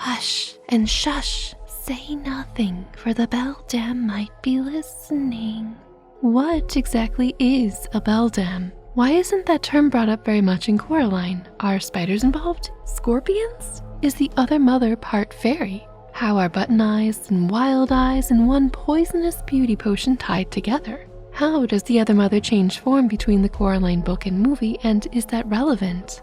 Hush and shush, say nothing, for the beldam might be listening. What exactly is a beldam? Why isn't that term brought up very much in Coraline? Are spiders involved? Scorpions? Is the other mother part fairy? How are button eyes and wild eyes and one poisonous beauty potion tied together? How does the other mother change form between the Coraline book and movie, and is that relevant?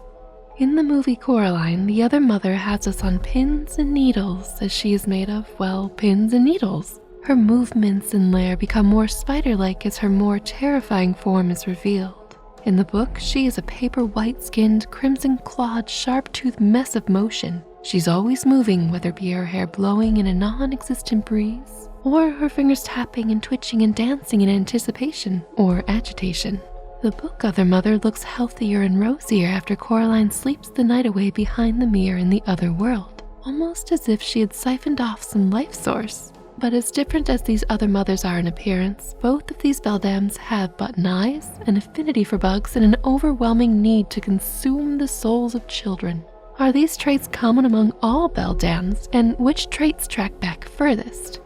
In the movie Coraline, the other mother has us on pins and needles, as she is made of, well, pins and needles. Her movements and lair become more spider-like as her more terrifying form is revealed. In the book, she is a paper white-skinned, crimson-clawed, sharp-toothed mess of motion. She's always moving, whether it be her hair blowing in a non-existent breeze, or her fingers tapping and twitching and dancing in anticipation or agitation. The book Other Mother looks healthier and rosier after Coraline sleeps the night away behind the mirror in the other world, almost as if she had siphoned off some life source. But as different as these other mothers are in appearance, both of these beldams have button eyes, an affinity for bugs, and an overwhelming need to consume the souls of children. Are these traits common among all beldams, and which traits track back furthest?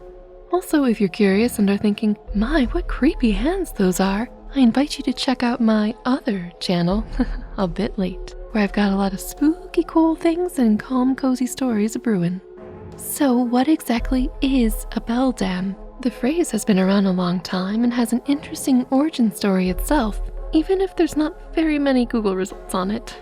Also, if you're curious and are thinking, my, what creepy hands those are, I invite you to check out my other channel, A Bit Late, where I've got a lot of spooky cool things and calm cozy stories a-brewin'. So what exactly is a beldam? The phrase has been around a long time and has an interesting origin story itself, even if there's not very many Google results on it.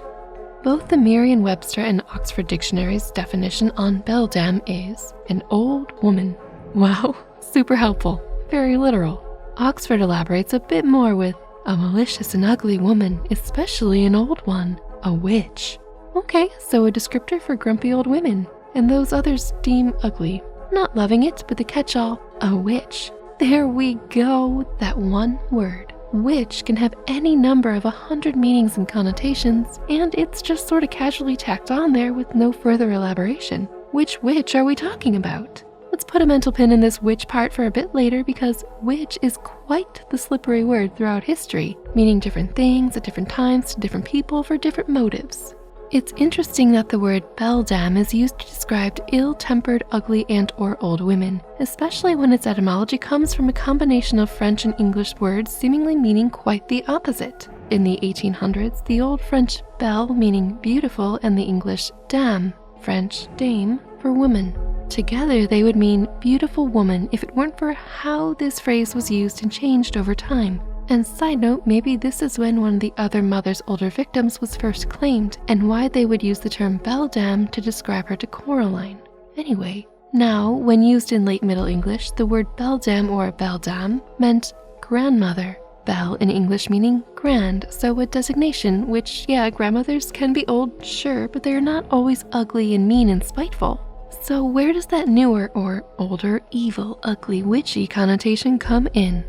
Both the Merriam-Webster and Oxford Dictionary's definition on beldam is an old woman. Wow, super helpful, very literal. Oxford elaborates a bit more with a malicious and ugly woman, especially an old one, a witch. Okay, so a descriptor for grumpy old women, and those others deem ugly. Not loving it, but the catch-all, a witch. There we go, that one word. Witch can have any number of 100 meanings and connotations, and it's just sort of casually tacked on there with no further elaboration. Which witch are we talking about? Let's put a mental pin in this witch part for a bit later, because witch is quite the slippery word throughout history, meaning different things at different times to different people for different motives. It's interesting that the word beldam is used to describe ill-tempered, ugly, and/or old women, especially when its etymology comes from a combination of French and English words seemingly meaning quite the opposite. In the 1800s, the Old French belle meaning beautiful and the English dame, French dame, for woman. Together, they would mean beautiful woman if it weren't for how this phrase was used and changed over time. And side note, maybe this is when one of the other mother's older victims was first claimed, and why they would use the term beldam to describe her to Coraline. Anyway, now, when used in late Middle English, the word beldam or beldam meant grandmother. Belle in English meaning grand, so a designation which, yeah, grandmothers can be old, sure, but they're not always ugly and mean and spiteful. So where does that newer or older, evil, ugly, witchy connotation come in?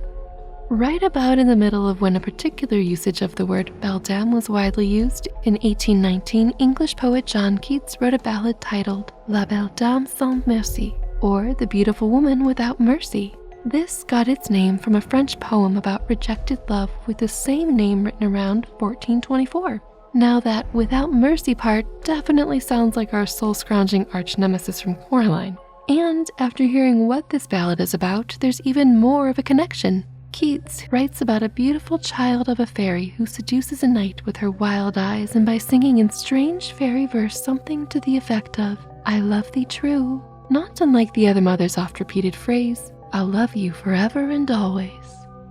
Right about in the middle of when a particular usage of the word beldam was widely used, in 1819, English poet John Keats wrote a ballad titled La Belle Dame sans Merci, or The Beautiful Woman Without Mercy. This got its name from a French poem about rejected love with the same name written around 1424. Now that without mercy part definitely sounds like our soul-scrounging arch-nemesis from Coraline. And after hearing what this ballad is about, there's even more of a connection. Keats writes about a beautiful child of a fairy who seduces a knight with her wild eyes and by singing in strange fairy verse something to the effect of, I love thee true, not unlike the other mother's oft-repeated phrase, I'll love you forever and always.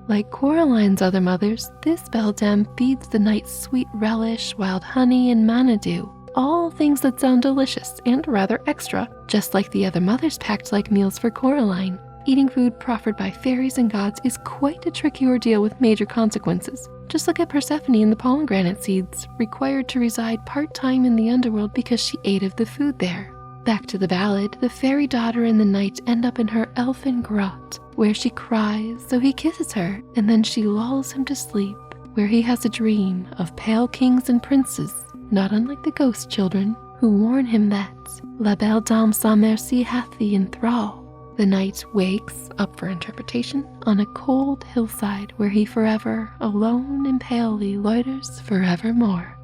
Like Coraline's other mothers, this beldam feeds the knight's sweet relish, wild honey, and manna-dew, all things that sound delicious and rather extra, just like the other mothers packed like meals for Coraline. Eating food proffered by fairies and gods is quite a tricky ordeal with major consequences. Just look at Persephone and the pomegranate seeds, required to reside part-time in the underworld because she ate of the food there. Back to the ballad, the fairy daughter and the knight end up in her elfin grot, where she cries, so he kisses her, and then she lulls him to sleep, where he has a dream of pale kings and princes, not unlike the ghost children, who warn him that La Belle Dame sans Merci hath thee in thrall. The knight wakes, up for interpretation, on a cold hillside where he forever, alone and palely, loiters forevermore.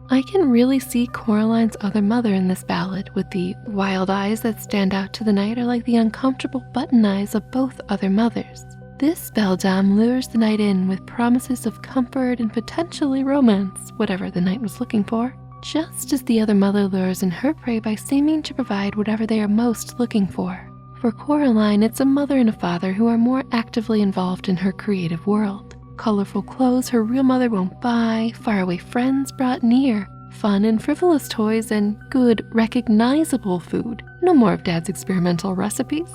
I can really see Coraline's other mother in this ballad, with the wild eyes that stand out to the knight are like the uncomfortable button eyes of both other mothers. This beldam lures the knight in with promises of comfort and potentially romance, whatever the knight was looking for, just as the other mother lures in her prey by seeming to provide whatever they are most looking for. For Coraline, it's a mother and a father who are more actively involved in her creative world. Colorful clothes her real mother won't buy, faraway friends brought near, fun and frivolous toys, and good, recognizable food. No more of Dad's experimental recipes.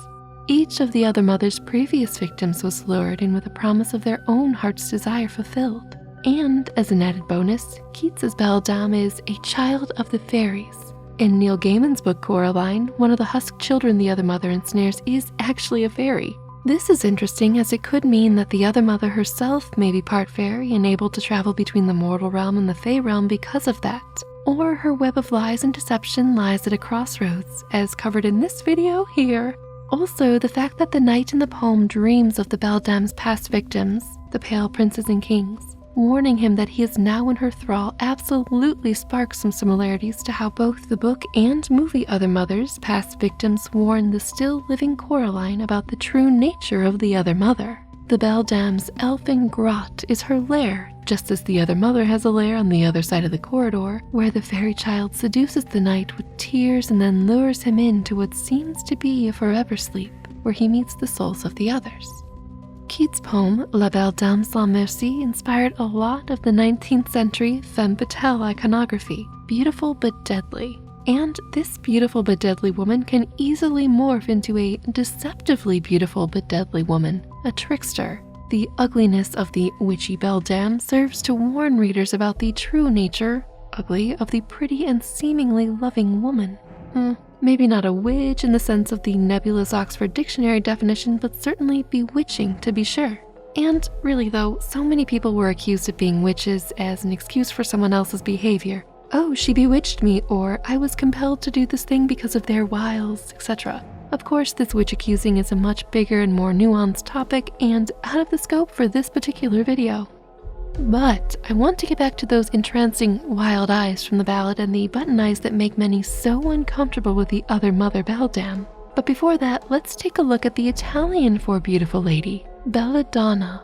Each of the other mother's previous victims was lured in with a promise of their own heart's desire fulfilled. And, as an added bonus, Keats's beldam is a child of the fairies. In Neil Gaiman's book Coraline, one of the husk children the other mother ensnares is actually a fairy. This is interesting as it could mean that the other mother herself may be part fairy and able to travel between the mortal realm and the fae realm because of that. Or her web of lies and deception lies at a crossroads, as covered in this video here. Also, the fact that the knight in the poem dreams of the beldam's past victims, the pale princes and kings, warning him that he is now in her thrall absolutely sparks some similarities to how both the book and movie Other Mothers past victims warn the still living Coraline about the true nature of the other mother. The beldam's elfin grot is her lair, just as the other mother has a lair on the other side of the corridor, where the fairy child seduces the knight with tears and then lures him into what seems to be a forever sleep, where he meets the souls of the others. Keats' poem La Belle Dame sans Merci inspired a lot of the 19th century femme fatale iconography, beautiful but deadly. And this beautiful but deadly woman can easily morph into a deceptively beautiful but deadly woman, a trickster. The ugliness of the witchy beldam serves to warn readers about the true nature, ugly, of the pretty and seemingly loving woman. Maybe not a witch in the sense of the nebulous Oxford Dictionary definition, but certainly bewitching to be sure. And really though, so many people were accused of being witches as an excuse for someone else's behavior. Oh, she bewitched me, or I was compelled to do this thing because of their wiles, etc. Of course, this witch accusing is a much bigger and more nuanced topic and out of the scope for this particular video. But I want to get back to those entrancing wild eyes from the ballad and the button eyes that make many so uncomfortable with the other mother beldam. But before that, let's take a look at the Italian for beautiful lady, belladonna.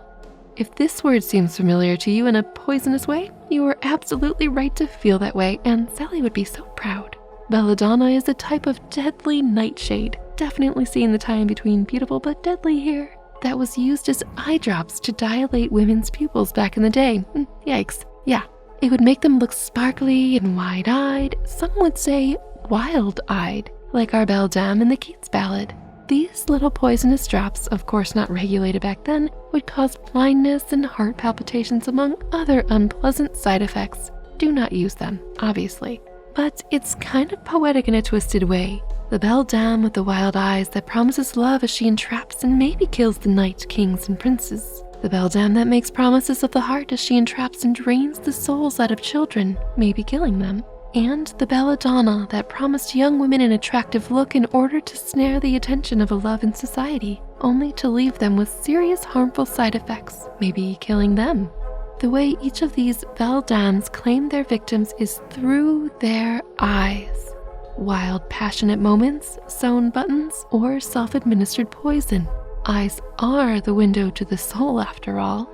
If this word seems familiar to you in a poisonous way, you are absolutely right to feel that way, and Sally would be so proud. Belladonna is a type of deadly nightshade, definitely seeing the tie-in between beautiful but deadly here, that was used as eye drops to dilate women's pupils back in the day. Yikes. Yeah, it would make them look sparkly and wide-eyed, some would say wild-eyed, like our beldam in the Keats ballad. These little poisonous drops, of course not regulated back then, would cause blindness and heart palpitations among other unpleasant side effects. Do not use them, obviously. But it's kind of poetic in a twisted way. The beldam with the wild eyes that promises love as she entraps and maybe kills the knight, kings, and princes. The beldam that makes promises of the heart as she entraps and drains the souls out of children, maybe killing them. And the belladonna that promised young women an attractive look in order to snare the attention of a love in society, only to leave them with serious harmful side effects, maybe killing them. The way each of these beldams claim their victims is through their eyes. Wild, passionate moments, sewn buttons, or self-administered poison. Eyes are the window to the soul, after all.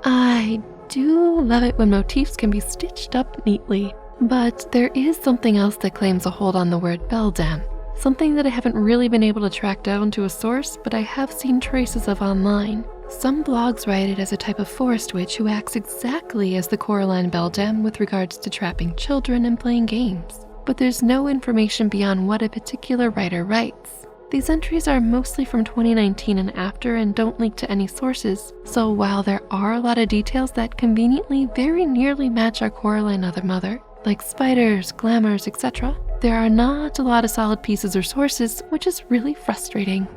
I do love it when motifs can be stitched up neatly, but there is something else that claims a hold on the word beldam. Something that I haven't really been able to track down to a source, but I have seen traces of online. Some blogs write it as a type of forest witch who acts exactly as the Coraline beldam with regards to trapping children and playing games. But there's no information beyond what a particular writer writes. These entries are mostly from 2019 and after and don't link to any sources, so while there are a lot of details that conveniently very nearly match our Coraline other mother, like spiders, glamours, etc., there are not a lot of solid pieces or sources, which is really frustrating.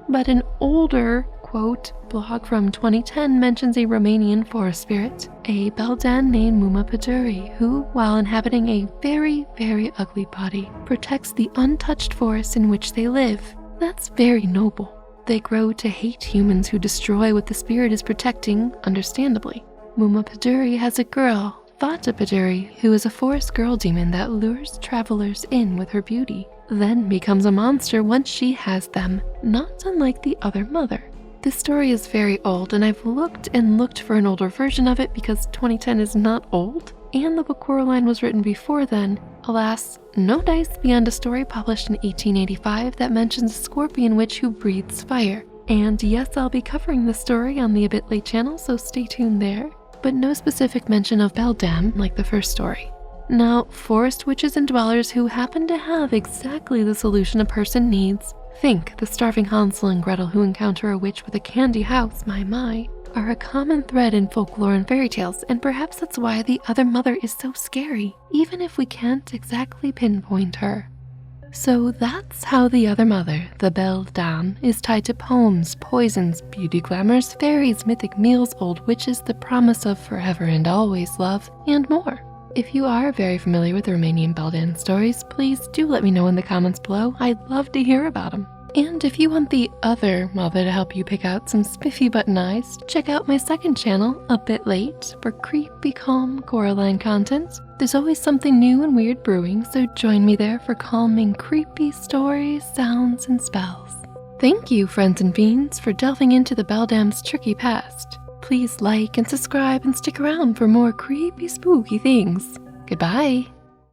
But an older, quote, blog from 2010 mentions a Romanian forest spirit, a beldam named Muma Pădure, who, while inhabiting a very, very ugly body, protects the untouched forests in which they live. That's very noble. They grow to hate humans who destroy what the spirit is protecting, understandably. Muma Pădure has a girl, Fata Biduri, who is a forest girl demon that lures travelers in with her beauty, then becomes a monster once she has them, not unlike the other mother. This story is very old, and I've looked and looked for an older version of it because 2010 is not old, and the book Coraline was written before then. Alas, no dice beyond a story published in 1885 that mentions a scorpion witch who breathes fire. And yes, I'll be covering this story on the A Bit Late channel, so stay tuned there. But no specific mention of Beldam like the first story. Now, forest witches and dwellers who happen to have exactly the solution a person needs. Think the starving Hansel and Gretel who encounter a witch with a candy house, my, are a common thread in folklore and fairy tales, and perhaps that's why the other mother is so scary, even if we can't exactly pinpoint her. So that's how the other mother, the Beldam, is tied to poems, poisons, beauty glamours, fairies, mythic meals, old witches, the promise of forever and always love, and more. If you are very familiar with the Romanian Beldam stories, please do let me know in the comments below. I'd love to hear about them. And if you want the other mother to help you pick out some spiffy button eyes, check out my second channel, A Bit Late, for creepy, calm Coraline content. There's always something new and weird brewing, so join me there for calming, creepy stories, sounds, and spells. Thank you, friends and fiends, for delving into the Beldam's tricky past. Please like and subscribe and stick around for more creepy, spooky things. Goodbye.